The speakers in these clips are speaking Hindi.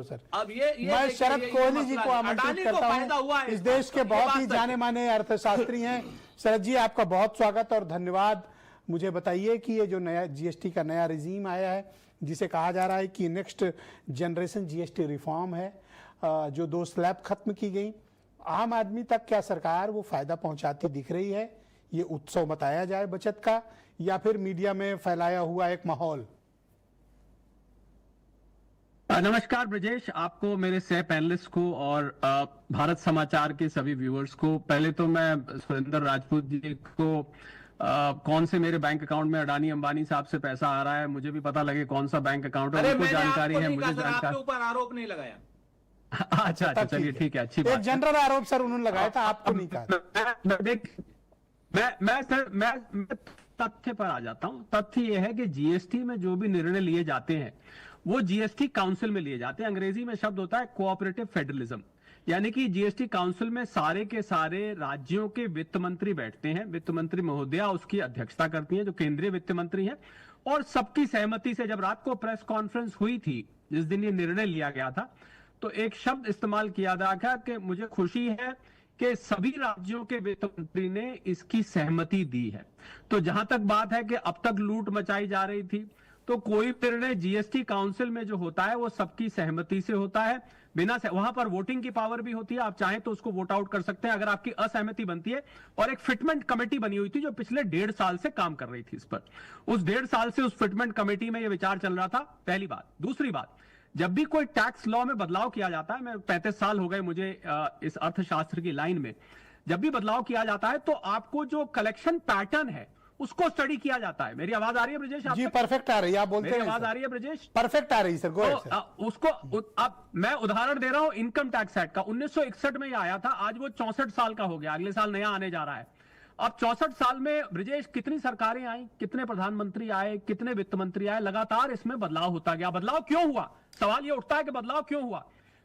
सर अब ये मैं शरद कोहली जी को आमंत्रित करता हूं। इस देश के बहुत ही जाने माने अर्थशास्त्री हैं। शरद जी, आपका बहुत स्वागत और धन्यवाद। मुझे बताइए कि ये जो नया जीएसटी का नया रिजीम आया है, जिसे कहा जा रहा है कि नेक्स्ट जनरेशन जीएसटी रिफॉर्म है, जो 2 स्लैब खत्म की गई, आम आदमी तक क्या सरकार वो फायदा पहुंचाती दिख रही है? ये उत्सव बताया जाए बचत का, या फिर मीडिया में फैलाया हुआ एक माहौल? नमस्कार ब्रजेश, आपको, मेरे सह पैनलिस्ट को और भारत समाचार के सभी व्यूअर्स को। पहले तो मैं सुरेंद्र राजपूत जी को कौन से मेरे बैंक अकाउंट में अडानी अंबानी साहब से पैसा आ रहा है, मुझे भी पता लगे कौन सा बैंक अकाउंट है, उनको जानकारी है, मुझे जानकारी। आपके ऊपर आरोप नहीं लगाया। अच्छा, चलिए ठीक है, अच्छी बात। एक जनरल आरोप सर उन्होंने लगाया था, आपको नहीं कहा। मैं तथ्य पर आ जाता हूं। तथ्य यह है कि जीएसटी में जो भी निर्णय लिए जाते हैं वो जीएसटी काउंसिल में लिए जाते हैं। अंग्रेजी में शब्द होता है कोऑपरेटिव फेडरलिज्म, यानी कि जीएसटी काउंसिल में सारे के सारे राज्यों के वित्त मंत्री बैठते हैं। वित्त मंत्री महोदया उसकी अध्यक्षता करती हैं, जो केंद्रीय वित्त मंत्री हैं, और सबकी सहमति से जब रात को प्रेस कॉन्फ्रेंस हुई थी, जिस दिन ये निर्णय लिया गया था, तो एक शब्द इस्तेमाल किया गया था कि मुझे खुशी है कि सभी राज्यों के वित्त मंत्री ने इसकी सहमति दी है। तो जहां तक बात है कि अब तक लूट मचाई जा रही थी, तो कोई निर्णय जीएसटी काउंसिल में जो होता है वो सबकी सहमति से होता है, बिना वहां पर वोटिंग की पावर भी होती है। आप चाहें तो उसको वोट आउट कर सकते हैं अगर आपकी असहमति बनती है। और एक फिटमेंट कमेटी बनी हुई थी जो पिछले 1.5 साल से काम कर रही थी इस पर। उस 1.5 साल से उस फिटमेंट कमेटी में यह विचार चल रहा था, पहली बात। दूसरी बात, जब भी कोई टैक्स लॉ में बदलाव किया जाता है, मैं 35 साल हो गए मुझे इस अर्थशास्त्र की लाइन में, जब भी बदलाव किया जाता है तो आपको जो कलेक्शन पैटर्न है उसको स्टडी किया जाता है। मेरी आवाज आ रही है ब्रजेश? जी परफेक्ट आ रही है, आप बोलते हैं। आवाज आ रही है ब्रजेश? परफेक्ट आ रही है सर, गो अहेड सर। उसको अब मैं उदाहरण दे रहा हूं इनकम टैक्स एक्ट का। 1961 में ये आया था, आज वो 64 साल का हो गया, अगले साल नया आने जा रहा है। अब 64 साल में ब्रजेश कितनी सरकारें आई, कितने प्रधानमंत्री आए, कितने वित्त मंत्री आए, लगातार इसमें बदलाव होता गया। बदलाव क्यों हुआ? सवाल ये उठता है कि बदलाव क्यों हुआ?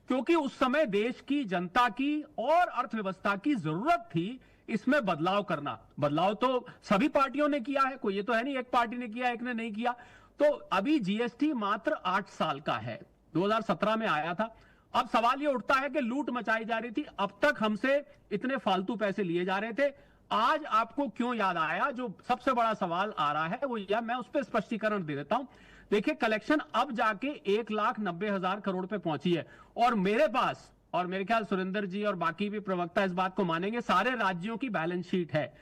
क्योंकि उस समय देश की जनता की और अर्थव्यवस्था की जरूरत थी इसमें बदलाव करना। बदलाव तो सभी पार्टियों ने किया है, कोई ये तो है नहीं एक पार्टी ने किया एक ने नहीं किया। तो अभी जीएसटी मात्र 8 साल का है, 2017 में आया था। अब सवाल ये उठता है कि लूट मचाई जा रही थी, अब तक हमसे इतने फालतू पैसे लिए जा रहे थे, आज आपको क्यों याद आया? जो सबसे बड़ा सवाल आ रहा है वो यह, मैं उस पर स्पष्टीकरण दे देता हूं। देखिए, कलेक्शन अब जाके 1,90,000 करोड़ पे पहुंची है, और मेरे पास, और मेरे ख्याल सुरेंद्र जी और बाकी भी प्रवक्ता इस बात को मानेंगे, सारे राज्यों की बैलेंस शीट है।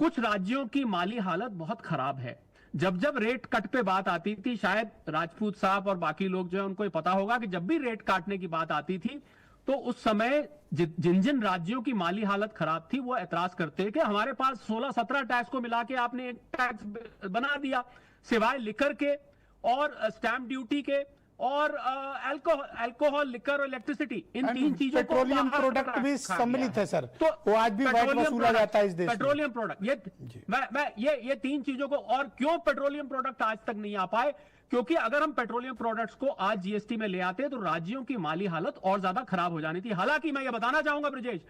कुछ राज्यों की माली हालत बहुत खराब है। जब जब रेट कट पे बात आती थी, शायद राजपूत साहब और बाकी लोग जो है उनको पता होगा कि जब भी रेट काटने की बात आती थी तो उस समय जिन जिन राज्यों की माली हालत खराब थी वो एतराज करते कि हमारे पास 16-17 टैक्स को मिला के आपने एक टैक्स बना दिया, सिवाय लिकर के और स्टैंप ड्यूटी के और अल्कोहल, लिकर और इलेक्ट्रिसिटी, इन 3 चीजों को पेट्रोलियम प्रोडक्ट भी सम्मिलित है सर, तो वो आज भी वैट वसूला जाता है इस देश में। पेट्रोलियम प्रोडक्ट, ये 3 चीजों को, और क्यों पेट्रोलियम प्रोडक्ट आज तक नहीं आ पाए? क्योंकि अगर हम पेट्रोलियम प्रोडक्ट्स को आज जीएसटी में ले आते तो राज्यों की माली हालत और ज्यादा खराब हो जानी थी। हालांकि मैं ये बताना चाहूंगा ब्रजेश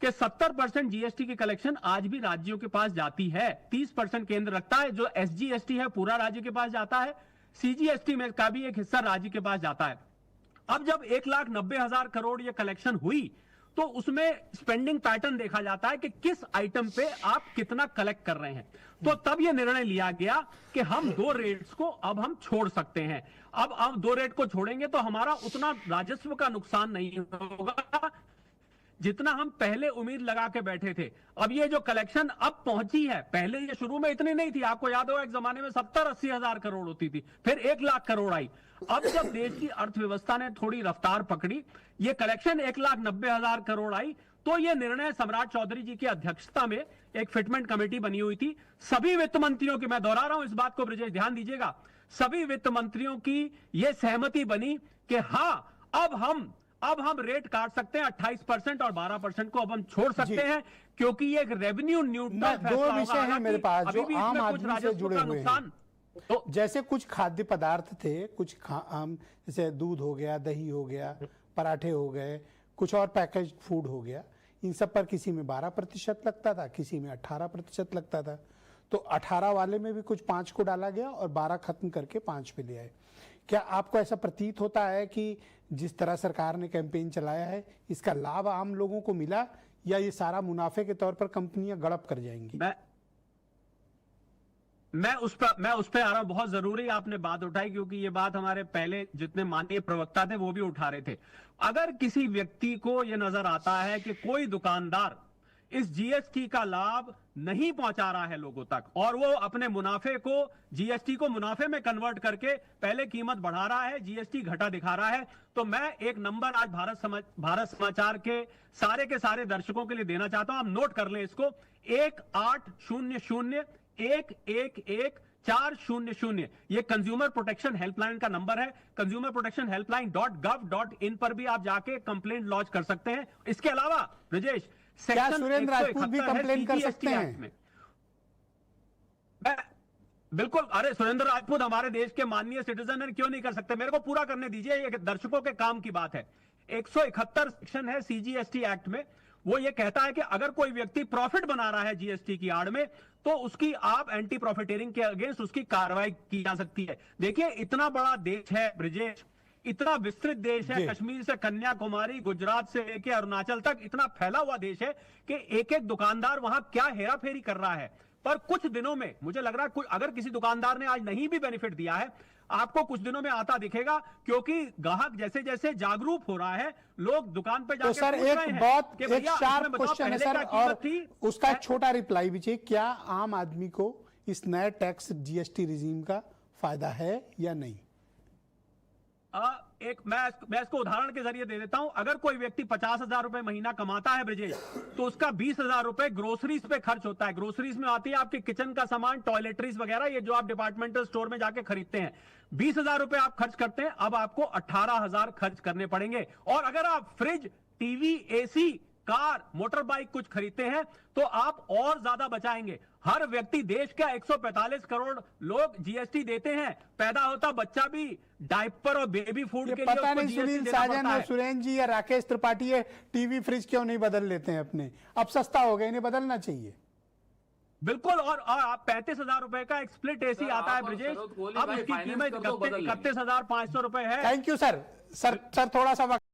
कि 70% जीएसटी की कलेक्शन आज भी राज्यों के पास जाती है, 30% केंद्र रखता है। जो एसजीएसटी है पूरा राज्य के पास जाता है, सीजीएसटी में का भी एक हिस्सा राज्य के पास जाता है। अब जब 1,90,000 करोड़ ये कलेक्शन हुई तो उसमें स्पेंडिंग पैटर्न देखा जाता है कि किस आइटम पे आप कितना कलेक्ट कर रहे हैं। तो तब यह निर्णय लिया गया कि हम 2 रेट्स को अब हम छोड़ सकते हैं। अब 2 रेट को छोड़ेंगे तो हमारा उतना राजस्व का नुकसान नहीं होगा जितना हम पहले उम्मीद लगा के बैठे थे। अब ये जो कलेक्शन अब पहुंची है, पहले ये शुरू में इतनी नहीं थी, आपको याद होगा एक जमाने में 70-80 हजार करोड़ होती थी, फिर 1 लाख करोड़ आई। अब जब देश की अर्थव्यवस्था ने थोड़ी रफ्तार पकड़ी, ये कलेक्शन 1,90,000 करोड़ आई, तो ये निर्णय सम्राट चौधरी जी की अध्यक्षता में एक फिटमेंट कमेटी बनी हुई थी। सभी वित्त मंत्रियों की, मैं दोहरा रहा हूं इस बात को ब्रजेश, ध्यान दीजिएगा, सभी वित्त मंत्रियों की यह सहमति बनी कि हां, अब हम रेट काट सकते हैं 28% और 12% को अब हम छोड़ सकते हैं, क्योंकि ये एक रेवेन्यू न्यूट्रल फैसला होगा। 2 विषय हैं मेरे पास जो आम आदमी से जुड़े हुए हैं। तो जैसे कुछ खाद्य पदार्थ थे, कुछ जैसे दूध हो गया, दही हो गया, पराठे हो गए, कुछ और पैकेज फूड हो गया, इन सब पर किसी में 12% लगता था, किसी में 18% लगता था। तो 18 वाले में भी कुछ 5 को डाला गया और 12 खत्म करके 5 पे ले आए। क्या आपको ऐसा प्रतीत होता है कि जिस तरह सरकार ने कैंपेन चलाया है, इसका लाभ आम लोगों को मिला या ये सारा मुनाफे के तौर पर कंपनियां गड़प कर जाएंगी? मैं उस पे आ रहा हूं। बहुत जरूरी आपने बात उठाई, क्योंकि ये बात हमारे पहले जितने माननीय प्रवक्ता थे वो भी उठा रहे थे। अगर किसी व्यक्ति को यह नजर आता है कि कोई दुकानदार इस जीएसटी का लाभ नहीं पहुंचा रहा है लोगों तक, और वो अपने मुनाफे को, जीएसटी को मुनाफे में कन्वर्ट करके पहले कीमत बढ़ा रहा है, जीएसटी घटा दिखा रहा है, तो मैं एक नंबर आज भारत समाचार के सारे दर्शकों के लिए देना चाहता हूं। आप नोट कर लें इसको, 1800-111-400। ये कंज्यूमर प्रोटेक्शन हेल्पलाइन का नंबर है। कंज्यूमर प्रोटेक्शन हेल्पलाइन.gov.in पर भी आप जाके कंप्लेंट लॉन्च कर सकते हैं। इसके अलावा ब्रजेश, क्या सुरेंद्र राजपूत भी कंप्लेन कर सकते हैं? बिल्कुल। अरे सुरेंद्र राजपूत हमारे देश के माननीय सिटीजन है, क्यों नहीं कर सकते? मेरे को पूरा करने दीजिए, ये दर्शकों के काम की बात है। 171 सेक्शन है सीजीएसटी एक्ट में, वो ये कहता है कि अगर कोई व्यक्ति प्रॉफिट बना रहा है जीएसटी की आड़ में, तो उसकी आप एंटी प्रॉफिटेरिंग के अगेंस्ट उसकी कार्रवाई की जा सकती है। देखिए, इतना बड़ा देश है ब्रजेश, इतना विस्तृत देश है, कश्मीर से कन्याकुमारी, गुजरात से लेकर अरुणाचल तक इतना फैला हुआ देश है कि एक एक दुकानदार वहां क्या हेरा फेरी कर रहा है। पर कुछ दिनों में मुझे लग रहा है अगर किसी दुकानदार ने आज नहीं भी बेनिफिट दिया है, आपको कुछ दिनों में आता दिखेगा, क्योंकि ग्राहक जैसे जैसे जागरूक हो रहा है, लोग दुकान पे जाके तो सर एक शार्प क्वेश्चन है सर, और उसका एक छोटा रिप्लाई दीजिए। क्या आम आदमी को इस नए टैक्स जीएसटी रिजीम का फायदा है या नहीं? मैं इसको उदाहरण के जरिए दे देता हूं। अगर कोई व्यक्ति 50,000 रुपए महीना कमाता है ब्रजेश, तो उसका 20,000 रुपए ग्रोसरीज पे खर्च होता है। ग्रोसरीज में आती है आपके किचन का सामान, टॉयलेटरीज वगैरह, ये जो आप डिपार्टमेंटल स्टोर में जाके खरीदते हैं। 20,000 रुपए आप खर्च करते हैं, अब आपको 18,000 खर्च करने पड़ेंगे। और अगर आप fridge, TV, AC, car, motor bike कुछ खरीदते हैं, तो आप और ज्यादा बचाएंगे। हर व्यक्ति, देश का 145 करोड़ लोग जीएसटी देते हैं। पैदा होता बच्चा भी डायपर और बेबी फूड के लिए पता नहीं सुनील साजन और सुरेंद्र जी या राकेश त्रिपाठी ये टीवी फ्रिज क्यों नहीं बदल लेते हैं अपने? अब सस्ता हो गया, इन्हें बदलना चाहिए। बिल्कुल। और आप 35,000 रुपए का एक स्प्लिट एसी आता है ब्रजेश, अब उसकी कीमत 31,500 रुपए है। Thank you sir. थोड़ा सा